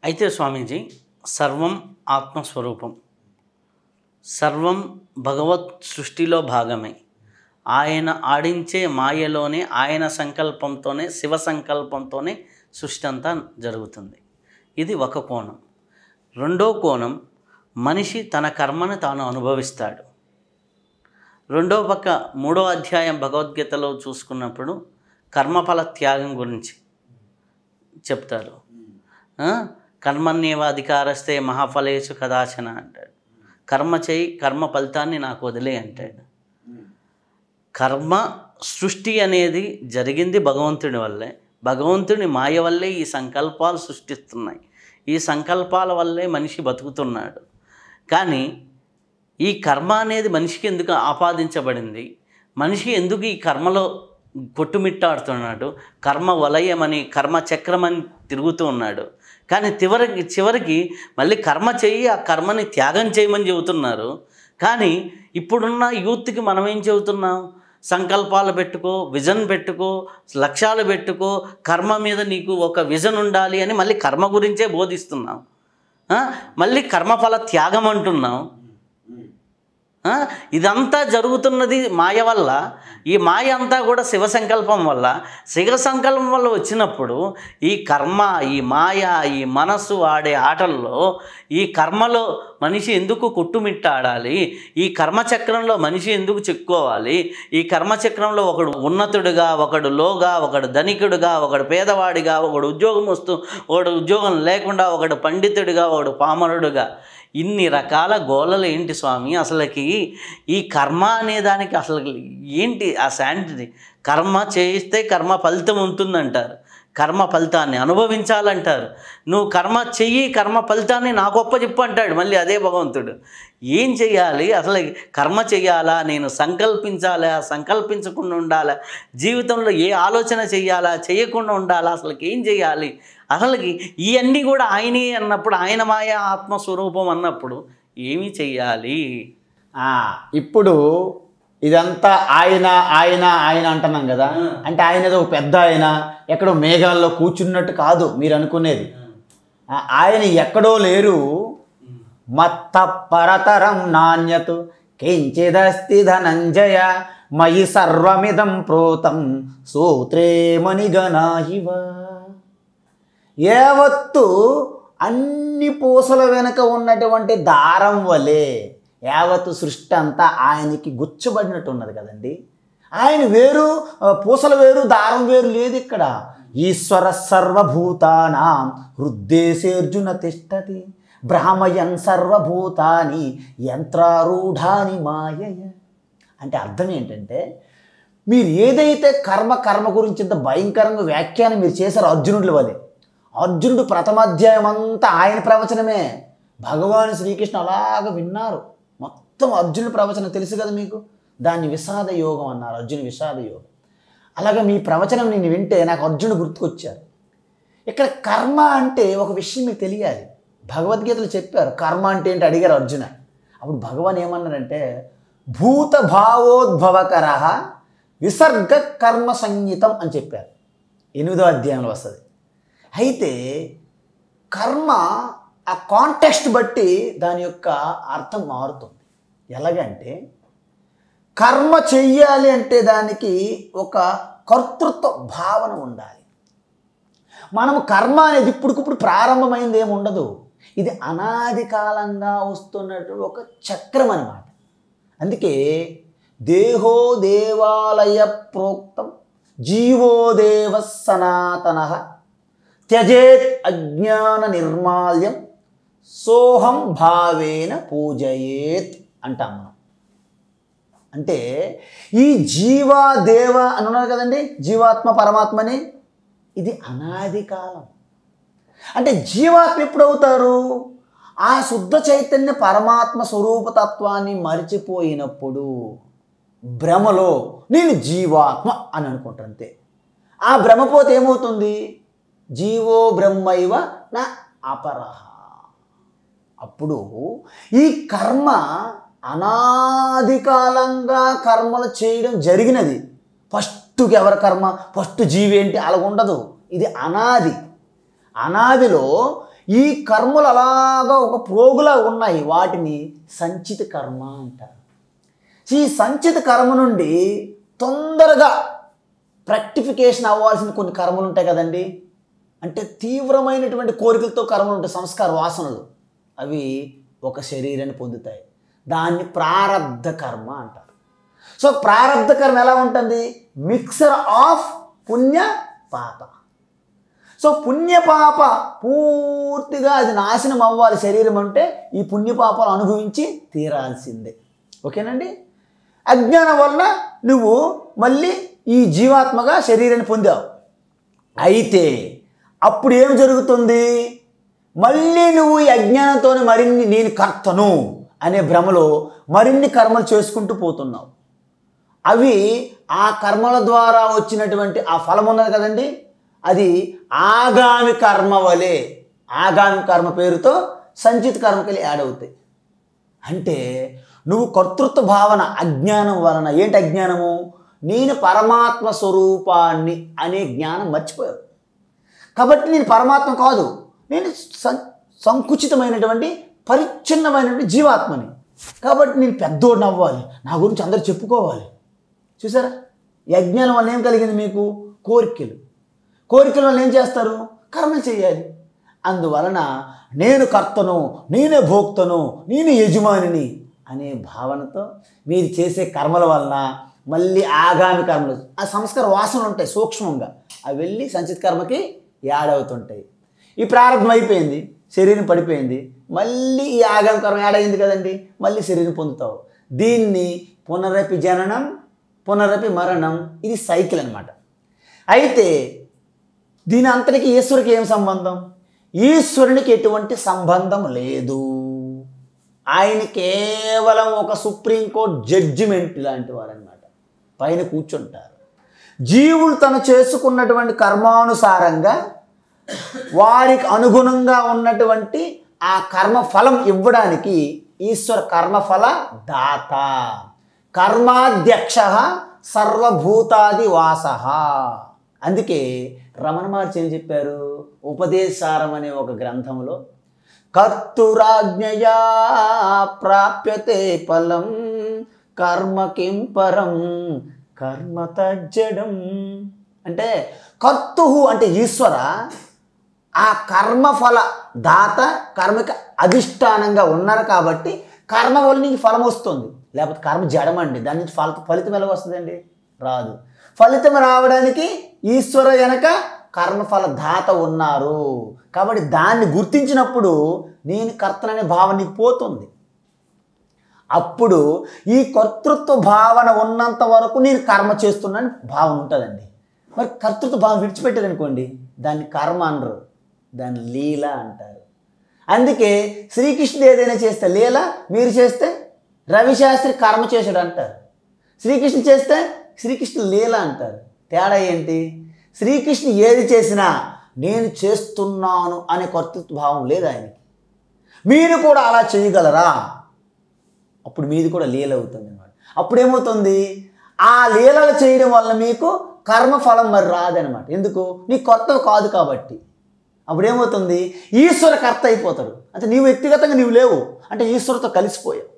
అయితే స్వామీజీ, సర్వం ఆత్మస్వరూపం, సర్వం భగవత్ సృష్టిలో భాగమే. ఆయన ఆడించే మాయలోనే, ఆయన సంకల్పంతోనే, శివ సంకల్పంతోనే సృష్టి అంతా జరుగుతుంది. ఇది ఒక కోణం. రెండో కోణం, మనిషి తన కర్మను తాను అనుభవిస్తాడు. రెండో పక్క 3వ అధ్యాయం భగవద్గీతలో చూసుకున్నప్పుడు కర్మఫల త్యాగం గురించి చెప్తారు. కర్మణ్యేవ అధికారస్తే మహాఫలేషు కదాచన అంటాడు. కర్మ చేయి, కర్మ ఫలితాన్ని నాకు వదిలే అంటాడు. కర్మ సృష్టి అనేది జరిగింది భగవంతుడి వల్లే. భగవంతుని మాయ వల్లే ఈ సంకల్పాలు సృష్టిస్తున్నాయి. ఈ సంకల్పాల వల్లే మనిషి బతుకుతున్నాడు. కానీ ఈ కర్మ అనేది మనిషికి ఎందుకు ఆపాదించబడింది? మనిషి ఎందుకు ఈ కర్మలో కొట్టుమిట్టాడుతున్నాడు? కర్మ వలయమని, కర్మ చక్రమని తిరుగుతూ ఉన్నాడు. కానీ చివరికి మళ్ళీ కర్మ చెయ్యి, ఆ కర్మని త్యాగం చేయమని చెబుతున్నారు. కానీ ఇప్పుడున్న యూత్కి మనం ఏం చెబుతున్నాం? సంకల్పాలు పెట్టుకో, విజన్ పెట్టుకో, లక్ష్యాలు పెట్టుకో, కర్మ మీద నీకు ఒక విజన్ ఉండాలి అని మళ్ళీ కర్మ గురించే బోధిస్తున్నాం. మళ్ళీ కర్మఫల త్యాగం అంటున్నాం. ఇదంతా జరుగుతున్నది మాయ వల్ల. ఈ మాయ అంతా కూడా శివ సంకల్పం వల్ల. శివ సంకల్పం వల్ల వచ్చినప్పుడు ఈ కర్మ, ఈ మాయ, ఈ మనస్సు ఆడే ఆటల్లో ఈ కర్మలో మనిషి ఎందుకు కొట్టుమిట్టాడాలి? ఈ కర్మచక్రంలో మనిషి ఎందుకు చిక్కుకోవాలి? ఈ కర్మచక్రంలో ఒకడు ఉన్నతుడుగా, ఒకడు లోగా, ఒకడు ధనికుడుగా, ఒకడు పేదవాడిగా, ఒకడు ఉద్యోగం వస్తూ, ఒకడు ఉద్యోగం లేకుండా, ఒకడు పండితుడిగా, ఒకడు పామరుడుగా, ఇన్ని రకాల గోళలు ఏంటి స్వామి? అసలుకి ఈ కర్మ అనేదానికి అసలు ఏంటి ఆ శాంటిటీ? కర్మ చేయిస్తే కర్మ ఫలితం ఉంటుందంటారు. కర్మ ఫలితాన్ని అనుభవించాలంటారు. నువ్వు కర్మ చెయ్యి, కర్మ ఫలితాన్ని నాకు ఒప్పచెప్పు అంటాడు మళ్ళీ అదే భగవంతుడు. ఏం చెయ్యాలి? అసలు కర్మ చెయ్యాలా? నేను సంకల్పించాలా? సంకల్పించకుండా ఉండాలా? జీవితంలో ఏ ఆలోచన చెయ్యాలా? చేయకుండా ఉండాలా? అసలుకి ఏం చెయ్యాలి? అసలుకి ఇవన్నీ కూడా ఆయనే అన్నప్పుడు, ఆయన మాయ ఆత్మస్వరూపం అన్నప్పుడు ఏమి చెయ్యాలి? ఇప్పుడు ఇదంతా ఆయన ఆయన ఆయన అంటున్నాం కదా. అంటే ఆయన ఏదో పెద్ద ఆయన ఎక్కడో మేఘాల్లో కూర్చున్నట్టు కాదు మీరు అనుకునేది. ఆయన ఎక్కడో లేరు. మత్త పరతరం నాణ్యతు కించిదస్తి ధనంజయ మయి సర్వమిదం ప్రోతం సూత్రే మణిగణాహివ. యావత్తు అన్ని పూసల వెనుక ఉన్నటువంటి దారం వలె యావత్తు సృష్టి అంతా ఆయనకి గుచ్చబడినట్టు ఉన్నది కదండి. ఆయన వేరు, పూసల వేరు, దారం వేరు లేదు ఇక్కడ. ఈశ్వర సర్వభూతానాం హృద్దేశేర్జున తిష్టతి భ్రామయన్ సర్వభూతాని యంత్రారూఢాని మాయయ. అంటే అర్థం ఏంటంటే, మీరు ఏదైతే కర్మ గురించి ఇంత భయంకరంగా వ్యాఖ్యానం మీరు చేశారో అర్జునుడి వలె, అర్జునుడు ప్రథమాధ్యాయం అంతా ఆయన ప్రవచనమే. భగవాన్ శ్రీకృష్ణ అలాగ విన్నారు. మొత్తం అర్జునుడి ప్రవచనం తెలుసు కదా మీకు. దాన్ని విషాద యోగం అన్నారు, అర్జున విషాద యోగం. అలాగే మీ ప్రవచనం నేను వింటే నాకు అర్జునుడు గుర్తుకొచ్చారు. ఇక్కడ కర్మ అంటే ఒక విషయం మీకు తెలియాలి. భగవద్గీతలో చెప్పారు కర్మ అంటే ఏంటి అడిగారు అర్జున. అప్పుడు భగవాన్ ఏమన్నారంటే, భూత భావోద్భవకర విసర్గ కర్మ సంగీతం అని చెప్పారు. 8వ అధ్యాయంలో వస్తుంది. అయితే కర్మ ఆ కాంటెక్స్ట్ బట్టి దాని యొక్క అర్థం మారుతుంది. ఎలాగంటే, కర్మ చెయ్యాలి అంటే దానికి ఒక కర్తృత్వ భావన ఉండాలి. మనం కర్మ అనేది ఇప్పుడుకిప్పుడు ప్రారంభమైంది ఏమి ఉండదు. ఇది అనాది కాలంగా వస్తున్నటువంటి ఒక చక్రం అన్నమాట. అందుకే దేహో దేవాలయ ప్రోక్తం జీవో దేవ సనాతన త్యజేత్ అజ్ఞాన నిర్మాల్యం సోహం భావేన పూజయేత్ అంటాం మనం. అంటే ఈ జీవా దేవ అని ఉన్నారు కదండి, జీవాత్మ పరమాత్మని, ఇది అనాది కాలం. అంటే జీవాత్మ ఎప్పుడవుతారు? ఆ శుద్ధ చైతన్య పరమాత్మ స్వరూపతత్వాన్ని మరిచిపోయినప్పుడు, భ్రమలో నేను జీవాత్మ అని అనుకుంటాను అంతే. ఆ భ్రమపోతే ఏమవుతుంది? జీవో బ్రహ్మైవ నా అపరహ. అప్పుడు ఈ కర్మ అనాది కాలంగా కర్మలు చేయడం జరిగినది. ఫస్ట్కి ఎవరి కర్మ? ఫస్ట్ జీవి ఏంటి? అలా ఉండదు. ఇది అనాది. అనాదిలో ఈ కర్మలు అలాగా ఒక ప్రోగులా ఉన్నాయి, వాటిని సంచిత కర్మ అంటారు. ఈ సంచిత కర్మ నుండి తొందరగా ప్రాక్టిఫికేషన్ అవ్వాల్సిన కొన్ని కర్మలు ఉంటాయి కదండి. అంటే తీవ్రమైనటువంటి కోరికలతో కర్మలు ఉంటాయి, సంస్కార వాసనలు. అవి ఒక శరీరాన్ని పొందుతాయి. దాన్ని ప్రారబ్ధ కర్మ అంటారు. సో ప్రారబ్ధ కర్మ ఎలా ఉంటుంది? మిక్సర్ ఆఫ్ పుణ్య పాప. సో పుణ్యపాప పూర్తిగా అది నాశనం అవ్వాలి శరీరం అంటే ఈ పుణ్యపాపాలు అనుభవించి తీరాల్సిందే. ఓకేనండి. అజ్ఞానం వల్ల నువ్వు మళ్ళీ ఈ జీవాత్మగా శరీరాన్ని పొందావు. అయితే అప్పుడు ఏం జరుగుతుంది? మళ్ళీ నువ్వు ఈ అజ్ఞానంతో మరిన్ని నేను కర్తను అనే భ్రమలో మరిన్ని కర్మలు చేసుకుంటూ పోతున్నావు. అవి ఆ కర్మల ద్వారా వచ్చినటువంటి ఆ ఫలం ఉన్నది కదండి, అది ఆగామి కర్మ వలె, ఆగామి కర్మ పేరుతో సంచిత కర్మకి యాడ్ అవుతాయి. అంటే నువ్వు కర్తృత్వ భావన అజ్ఞానం వలన, ఏంటి అజ్ఞానము? నేను పరమాత్మ స్వరూపాన్ని అనే జ్ఞానం మర్చిపోయావు. కాబట్టి నేను పరమాత్మ కాదు, నేను సంకుచితమైనటువంటి పరిచ్ఛిన్నమైనటువంటి జీవాత్మని. కాబట్టి నేను పెద్దోడిని అవ్వాలి, నా గురించి అందరూ చెప్పుకోవాలి. చూసారా, ఈ అజ్ఞానం వల్ల ఏం కలిగింది మీకు? కోరికలు. కోరికల వల్ల ఏం చేస్తారు? కర్మలు చేయాలి. అందువలన నేను కర్తను, నేనే భోక్తను, నేనే యజమానిని అనే భావనతో మీరు చేసే కర్మల వలన మళ్ళీ ఆగామి కర్మలు, ఆ సంస్కార వాసనలు ఉంటాయి సూక్ష్మంగా, అవి వెళ్ళి సంచిత కర్మకి యాడ్ అవుతుంటాయి. ఈ ప్రారంభం అయిపోయింది, శరీరం పడిపోయింది, మళ్ళీ ఈ ఆగామి కర్మ యాడ్ అయింది కదండి, మళ్ళీ శరీరం పొందుతావు. దీన్ని పునరపి జననం పునరపి మరణం, ఇది సైకిల్ అన్నమాట. అయితే దీని అంతటికి ఈశ్వరునికి ఏం సంబంధం? ఈశ్వరునికి ఎటువంటి సంబంధం లేదు. ఆయన కేవలం ఒక సుప్రీంకోర్టు జడ్జిమెంట్ లాంటి వారు అన్నమాట. పైన కూర్చుంటారు. జీవులు తను చేసుకున్నటువంటి కర్మానుసారంగా వారికి అనుగుణంగా ఉన్నటువంటి ఆ కర్మ ఫలం ఇవ్వడానికి ఈశ్వర కర్మఫల దాత, కర్మాధ్యక్ష సర్వభూతాది వాస. అందుకే రమణ మహర్షి ఏం చెప్పారు? ఉపదేశారం అనే ఒక గ్రంథంలో, కర్తురాజ్ఞయా ప్రాప్యతే ఫలం కర్మ కిం పరం కర్మ తజ్జడం. అంటే కర్తు అంటే ఈశ్వర, ఆ కర్మఫల దాత, కర్మకి అధిష్టానంగా ఉన్నారు కాబట్టి కర్మ వల్ల నీకు ఫలం వస్తుంది. లేకపోతే కర్మ జడమండి, దాని నుంచి ఫలితం ఎలా వస్తుందండి? రాదు. ఫలితం రావడానికి ఈశ్వర వెనక కర్మఫల దాత ఉన్నారు. కాబట్టి దాన్ని గుర్తించినప్పుడు నేను కర్తననే భావన నీకు పోతుంది. అప్పుడు ఈ కర్తృత్వ భావన ఉన్నంత వరకు నేను కర్మ చేస్తున్నాను భావన ఉంటుందండి. మరి కర్తృత్వ భావన విడిచిపెట్టారనుకోండి, దాన్ని కర్మ అనరు, దాన్ని లీల అంటారు. అందుకే శ్రీకృష్ణుడు ఏదైనా చేస్తే లీల, మీరు చేస్తే రవిశాస్త్రి కర్మ చేశాడు అంటారు. శ్రీకృష్ణుడు చేస్తే శ్రీకృష్ణుడు లీల అంటారు. తేడా ఏంటి? శ్రీకృష్ణుడు ఏది చేసినా నేను చేస్తున్నాను అనే కర్తృత్వ భావం లేదు ఆయనకి. మీరు కూడా అలా చేయగలరా? అప్పుడు మీది కూడా లీల అవుతుంది అన్నమాట. అప్పుడు ఏమవుతుంది? ఆ లీలలు చేయడం వల్ల మీకు కర్మఫలం మరి రాదనమాట. ఎందుకు? నీ కర్తవ్యం కాదు కాబట్టి. అప్పుడు ఏమవుతుంది? ఈశ్వర కర్త అయిపోతాడు. అంటే నీవు వ్యక్తిగతంగా నీవు లేవు, అంటే ఈశ్వరుతో కలిసిపోయావు.